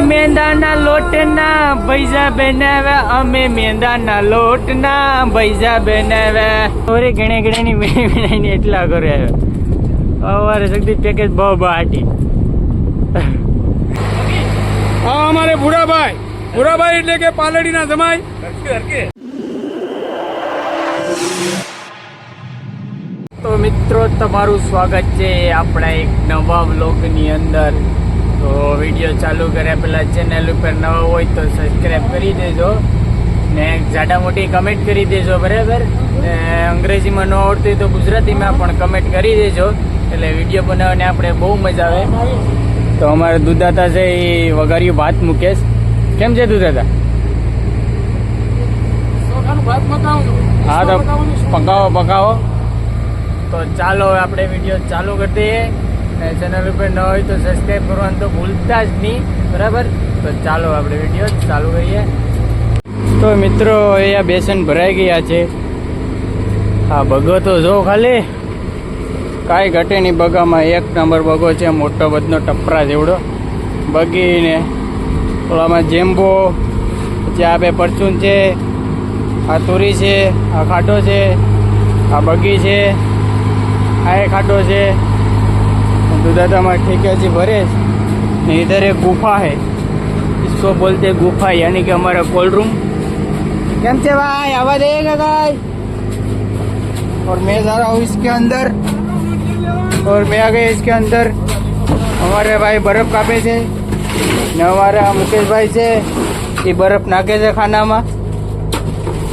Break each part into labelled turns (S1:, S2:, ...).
S1: મેંદાના લોટના ભૈજા બનાવ્યા અમે મેંદાના લોટના ભૈજા બનાવ્યા ઓરે ગણે ગણે ની એટલા કરે અમારે શક્તિ પેકેજ બહુ બહાટી
S2: હા અમારે ભૂરાભાઈ એટલે કે પાલડીના જમાઈ
S1: તો મિત્રો તમારું સ્વાગત છે આપણા એક નવા વ્લોગની અંદર તો વિડીયો ચાલુ કર્યા પહેલાં ચેનલ ઉપર નવા હોય તો સબસ્ક્રાઈબ કરી દેજો ને જાડા મોટી કમેન્ટ કરી દેજો બરાબર અંગ્રેજીમાં ન આવડતું હોય તો ગુજરાતીમાં પણ કમેન્ટ કરી દેજો એટલે વિડીયો બનાવવાની આપણે બહુ મજા આવે તો અમારે દૂધાતા છે એ વઘાર્યું ભાત મૂકેશ કેમ છે દૂધાતા હા તો પકાવો તો ચાલો આપણે વિડીયો ચાલુ કરી દઈએ ચેનલ ઉપર ન હોય તો સબસ્ક્રાઈબ કરવાનું તો ભૂલતા જ નહીં બરાબર તો ચાલો આપણે વિડીયો ચાલુ કરીએ તો મિત્રો અહીંયા બેસન ભરાઈ ગયા છે હા બગો તો જો ખાલી કાંઈ ઘટે નહીં બગામાં એક નંબર બગો છે મોટો બધનો ટપરા જેવડો બગીને થોડામાં જેમ્બો પછી આ બે પરચૂન છે આ તુરી છે આ ખાટો છે આ બગી છે આ खाटो से दुधाता में ठीक है जी भरेश नहीं इधर एक गुफा है इसको बोलते गुफा यानी कि हमारा कोल्ड रूम कैम से भाई आवाज आएगा गाइस और मैं जा रहा हूँ इसके अंदर और मैं आ गया इसके अंदर हमारे भाई बर्फ कापे से ने हमारा मुकेश भाई से ये बर्फ नाखे से खाना में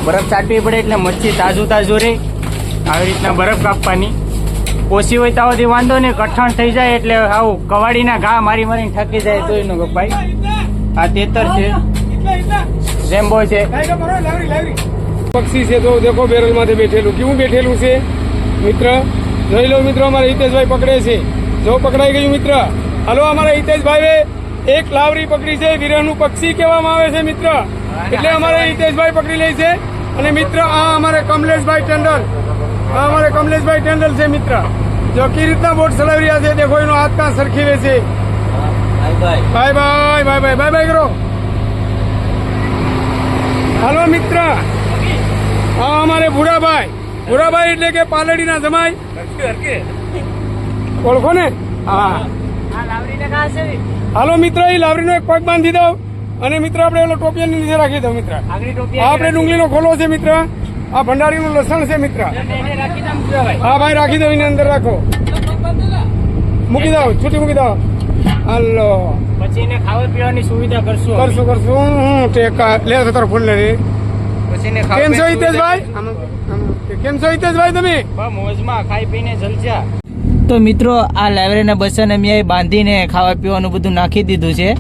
S1: बर्फ चाटवी पड़े એટલે મચ્છી તાજું રહે આવી રીતના બરફ કાપવાની ઓછી હોય તો આવતી વાંધો નહીં કઠણ થઈ જાય એટલે આવું કવાડીના ઘા મારીને ઠકી જાય તો એનું ભાઈ આ તેતર છે જેમ્બો છે
S2: પક્ષી છે તો દેખો બેરલ માંથી બેઠેલું કેવું બેઠેલું છે મિત્ર જોઈ લો મિત્રો અમારા હિતેશભાઈ પકડે છે જો પકડાઈ ગયું મિત્ર હાલો અમારા હિતેશભાઈ એક લાવરી પકડી છે વિરહનું પક્ષી કહેવામાં આવે છે મિત્ર એટલે અમારે હિતેશભાઈ પકડી લે છે અને મિત્ર આ અમારે કમલેશભાઈ ટંડલ છે મિત્ર જો કે રીતના બોટ ચલાવી રહ્યા છે દેખો એનો હાથ કાં સરખી રહે છે બાય કરો હાલો મિત્ર હા અમારે ભૂરાભાઈ એટલે કે પાલડીના જમાઈ ઓળખો ને હા હાલો મિત્ર એ લાવરીનો એક પગ બાંધી દો અને મિત્ર આપણે ઓલો ટોપિયાની નીચે રાખી દો મિત્ર આપણે ડુંગળીનો ખોલો છે મિત્ર આ ભંડારીનું લસણ છે મિત્ર હા ભાઈ રાખી દો એની અંદર રાખો મૂકી દો છૂટી મૂકી દો હાલો
S1: પછી એને ખાવા પીવાની સુવિધા
S2: કરશું ટેકા લે તારો ફોન લે
S1: પછી
S2: કેમ છો હિતેશભાઈ તમે
S1: મોજમાં ખાઈ પીને જલસા તો મિત્રો આ લાવરેના બસને મેં બાંધીને ખાવા પીવાનું બધું નાખી દીધું છે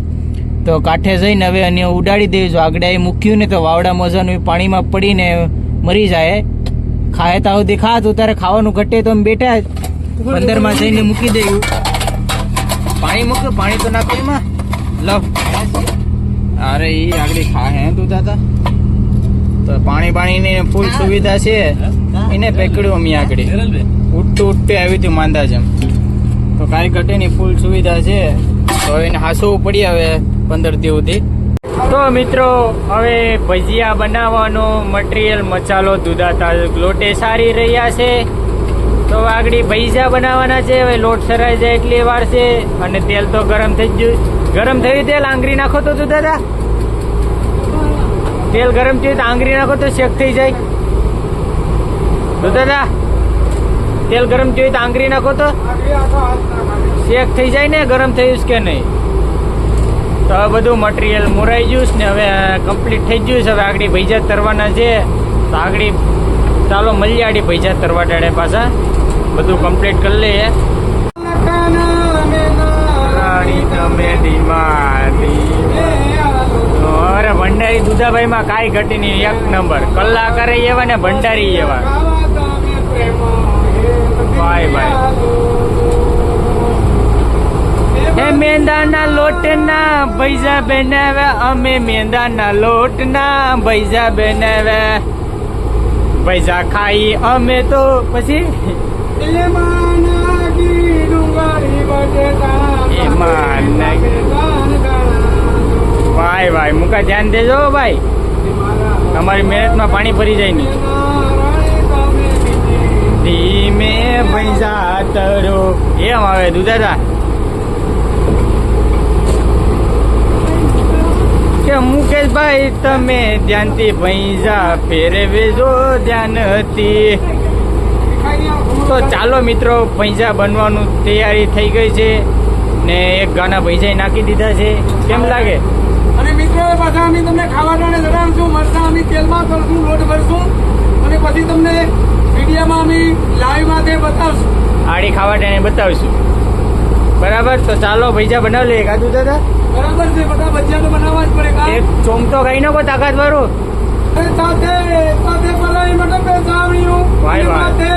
S1: તો કાંઠે જઈને હવે અને ઉડાડી દેજો આગળ મૂક્યું ને તો વાવડા મોજાનું પાણીમાં પડીને મરી જાય ખાય તો સુધી ખા તું તારે ખાવાનું ઘટે તો અમે બેઠા બંદરમાં જઈને મૂકી દઉં પાણી મૂક્યું પાણી તો નાખો એમાં લવ અરે એ આગળ ખા હે તું દાદા તો પાણીની ફૂલ સુવિધા છે એને પકડ્યું અમે આગળ ઉઠતું આવી હતી માંદા જેમ તો કાંઈ ઘટે ની ફૂલ સુવિધા છે તો એને હાસવું પડી હવે 15 દિવસથી તો મિત્રો હવે ભજીયા બનાવવાનો મટીરિયલ મસાલો દૂધાતા લોટે સારી રહ્યા છે તો આગળ ભજીયા બનાવવાના છે હવે લોટ સરાઈ જાય એટલી વાર છે અને તેલ તો ગરમ થઈ ગયું તેલ આંગળી નાખો તો દૂધાતા તેલ ગરમ થયું તો આંગળી નાખો તો શેક થઈ જાય દૂધાતા તેલ ગરમ થયું તો આંગળી નાખો તો શેક થઈ જાય ને ગરમ થયું કે નહીં તો હવે બધું મટીરિયલ મોરાઈ ગયું ને હવે કમ્પ્લીટ થઈ ગયું છે હવે આગળ ભજીયા તરવાના છે તો આગળ ચાલો મળીએ આગળ ભજીયા તરવા ડાળે પાછા બધું કમ્પ્લીટ કરી લઈએ અરે ભંડારી દુધાભાઈ માં કાંઈ ઘટી નહીં એક નંબર કલાકારે એવા ને ભંડારી એવા ભાઈ એ મેંદાના લોટના ભૈજા બનાવ્યા અમે મેંદાના લોટના ભૈજા બનાવ્યા ભૈજા ખાઈ અમે તો પછી એમાં ભાઈ મુકા ધ્યાન દેજો ભાઈ, તમારી મહેનતમાં પાણી ફરી જાય નહીં. ધીમે ભૈંસા તરો એમ આવે દુધાદા કે મુકેશભાઈ તમે ધ્યાનથી ભૈંસા ફેરવે જો ધ્યાનથી. તો ચાલો મિત્રો, ભૈંસા બનવાનું તૈયારી થઈ ગઈ છે ને એક ગાના ભૈંસા નાખી દીધા છે. કેમ લાગે?
S2: અને મિત્રો પાછા અમે તમને ખાવાને જણાવશું. મરચાં અમે તેલમાં કરશું, લોટ ભરશું અને પછી તમને વિડીયોમાં અમે લાઈવમાં તે બતાવશું.
S1: આડી ખાવાને બતાવીશું. બરાબર, તો ચાલો ભૈંસા બનાવી લઈએ. કાદુ દાદા
S2: બરાબર છે, બધા ભજીયા તો બનાવવા જ પડે.
S1: એક ચોમ તો ખાઈ નાખો તાકાત વાળું.
S2: સાથે સાથે પલાળી મટકે સાવણીયું,
S1: ભાઈ ભાઈ.
S2: સાથે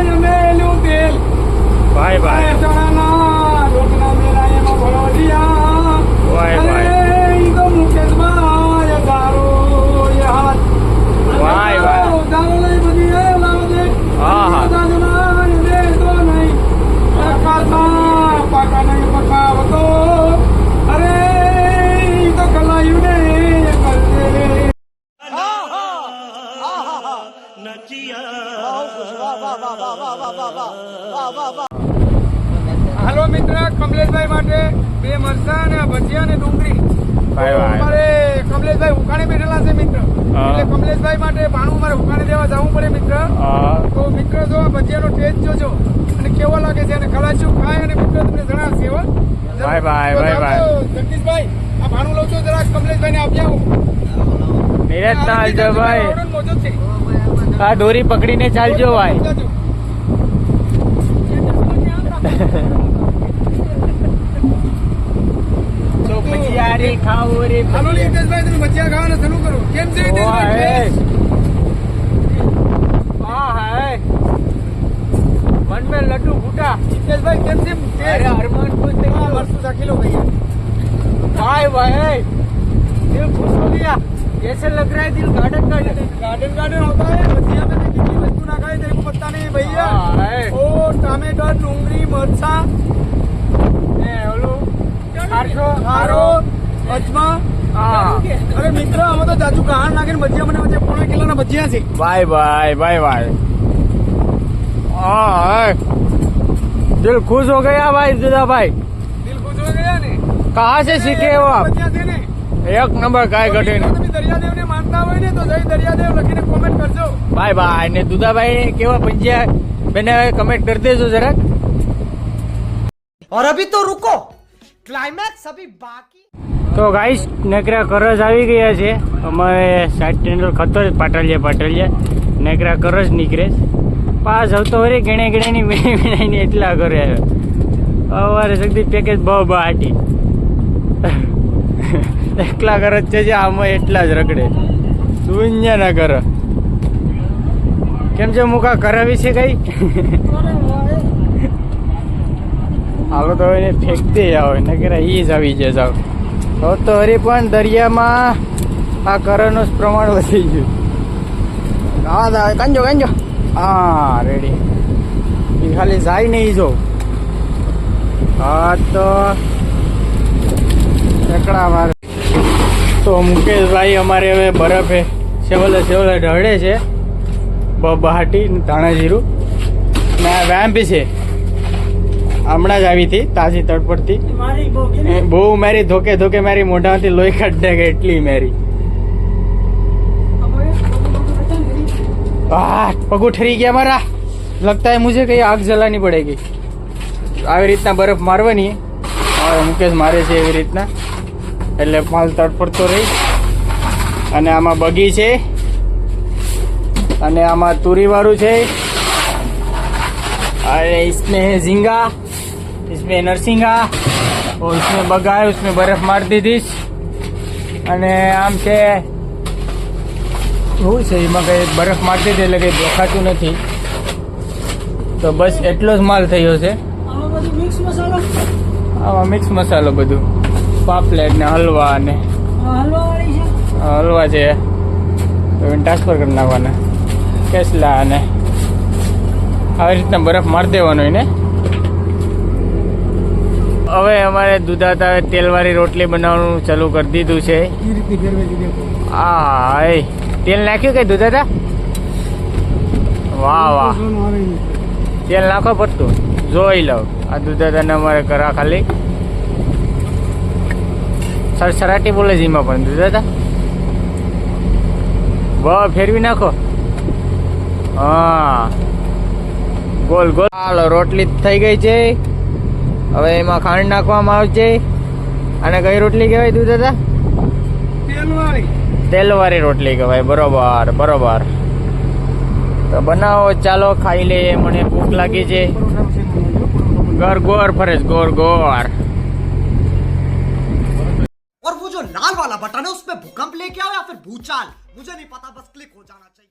S2: જમેલું તેલ,
S1: ભાઈ ભાઈ
S2: ચણાના રોટલા મેલા એમાં ભરોડિયા.
S1: ભાઈ ભાઈ.
S2: અરે, ઈ તો મુકેશભાઈ તારો એ હાથ.
S1: ભાઈ ભાઈ.
S2: દારો લઈ બધી એ લાવો દે.
S1: હા હા.
S2: દાદા જના દે તો નહીં. કાતા પાકા નહીં પકાવતો. અરે, ઈ તો કલાયું ને કરજે. હાલો મિત્ર, કમલેશભાઈ માટે બે મરચાં અને ભજીયા અને ડુંગળી.
S1: ભાઈ ભાઈ.
S2: અમારે કમલેશભાઈ ઉકાળે બેઠેલા છે મિત્ર, એટલે કમલેશભાઈ માટે ભાણું અમારે ઉકાળે દેવા જવું પડે મિત્ર. તો મિત્ર જો આ ભજીયાનો ટેસ્ટ જોજો અને કેવો લાગે છે અને ખલાસ્યું ખાય અને મિત્ર તમને જણાવશે. હો
S1: ભાઈ ભાઈ, ભાઈ ભાઈ.
S2: જગદીશભાઈ, આ ભાણું લઉં છું જરાક કમલેશભાઈ ને આપી આવું.
S1: નિરજ ચાલજો ભાઈ,
S2: મોજો છે.
S1: આ દોરી પકડીને ચાલજો ભાઈ. તો ભજીયા રે ખાવો રે
S2: હાલો હિતેશભાઈ, તમે ભજીયા ખાવાના શરૂ કરો. કેમ છે હિતેશભાઈ?
S1: હા હા મન में लड्डू फूटा.
S2: હિતેશભાઈ કેમ છે?
S1: अरे अरमान खुश थे.
S2: મરસું રાખી લો ભૈયા.
S1: भाई भाई दिल खुश हो गया. जैसे लग रहा है दिल गार्डन गार्डन.
S2: गार्डन गार्डन होता है. भजिया में कितनी वस्तु ना खाए तेरे को पता नहीं भैया.
S1: हाँ, है.
S2: ओ टमाटर, डूंगरी, मरचा, खारो, अजमा.
S1: हाँ.
S2: अरे मित्र, અમે તો જાજુ કહાણ નાખીને ભજીયા બનાવે છે. 1.5 કિલોના ભજીયા છે.
S1: भाई भाई भाई भाई. हाँ दिल खुश हो गया भाई दुदा भाई.
S2: દિલ ખુશ હો ગયા ને?
S1: कहाँ से सीखे हो आप?
S2: ભજીયા છે ને?
S1: एक नंबर काय घटे
S2: જો તમે દરિયાદેવને માનતા હોય ને તો જય દરિયાદેવ લખીને કોમેન્ટ કરજો.
S1: भाई भाई ने दुदाभाई केवा भजिया बनावे कमेंट कर देજો જરાક.
S3: और अभी तो रुको, क्लाइमैक्स अभी बाकी.
S1: તો ગાઈસ નેકરા કરજ આવી ગયા છે. અમારે સાઈડ ટેન્ડર ખતો જ પાટલિયા નેકરા કરજ નીકળે પાસ આવતો વળી ગણે ગણેની વીણાની એટલા કરે આવ્યો. અમારે શક્તિ પેકેજ બહુ બહાટી એકલા કરજ છે જે આમાં એટલા જ રગડે દુનિયા ના કર. કેમ છે મુકા કરાવી છે કઈ? હાલો તો એને ફેંકતી આવે નકરા ઈ જ આવી જાય જાવ તો હરી પણ દરિયામાં આ કરણનું જ પ્રમાણ વધી ગયું. હા કાંજો હા રેડી. એ ખાલી જાય નહીં જો. હા તો એકડા મારે તો મુકેશભાઈ અમારે હવે બરફે સેવલે ઢળે છે બહાટી ધાણા જીરું ને આ વ્યાયામ બી છે. હમણાં જ આવી હતી તાજી તડપડતી. બહુ મારી ધોકે મારી મોઢામાંથી લોહી કાઢી ગઈ એટલી મારી. પગું ઠરી ગયા મારા. લગતા है मुझे कहीं आग जलानी पड़ेगी. આવી રીતના બરફ મારવાની. હવે મુકેશ મારે છે એવી રીતના એટલે માલ તડપડતો રહી. અને આમાં બગી છે અને આમાં તુરી વાળું છે. अरे इसमें है झींगा, इसमें नरसिंगा और इसमें बगा है, उसमें बर्फ मार दी थी. અને આમ છે શું છે એમાં કઈ બરફ મારતી હતી એટલે કઈ દેખાતું નથી. તો બસ એટલો જ માલ થયો છે. આમાં મિક્સ મસાલો બધું પાપલેટ ને હલવા ને હલવા છે તો એને ટ્રાન્સફર કરી નાખવાના કેસલા અને આવી રીતના બરફ મારી દેવાનો એને. હવે અમારે દુધાતા તેલવાળી રોટલી બનાવવાનું ચાલુ કરી દીધું છે.
S2: એ રીતની ફેરવે છે દેખો.
S1: આ એ તેલ નાખ્યું કે દુધાતા? વાહ વાહ,
S2: સોનું આવે નહીં.
S1: તેલ નાખો પડતું જોઈ લઉં. આ દુધાતાને અમારે કરા ખાલી સરસરાટી બોલે છે એમાં પણ દુધાતા. વાહ, ફેરવી નાખો. હા, ગોલ ગોલ. હાલો, રોટલી થઈ ગઈ છે. હવે એમાં ખાંડ નાખવામાં આવશે. અને કઈ રોટલી કહેવાય દુધાતા?
S2: તેલવાળી.
S1: તેલવાળી રોટલી કહેવાય. બરોબર બરોબર. તો બનાવો, ચાલો ખાઈ લઈએ. મને ભૂખ લાગી છે. ગોર ગોર ફરે છે, ગોર ગોર.
S3: और वो जो लाल वाला बटन है उसमें भूकंप लेके आओ या फिर भूचाल, मुझे नहीं पता, बस क्लिक हो जाना चाहिए.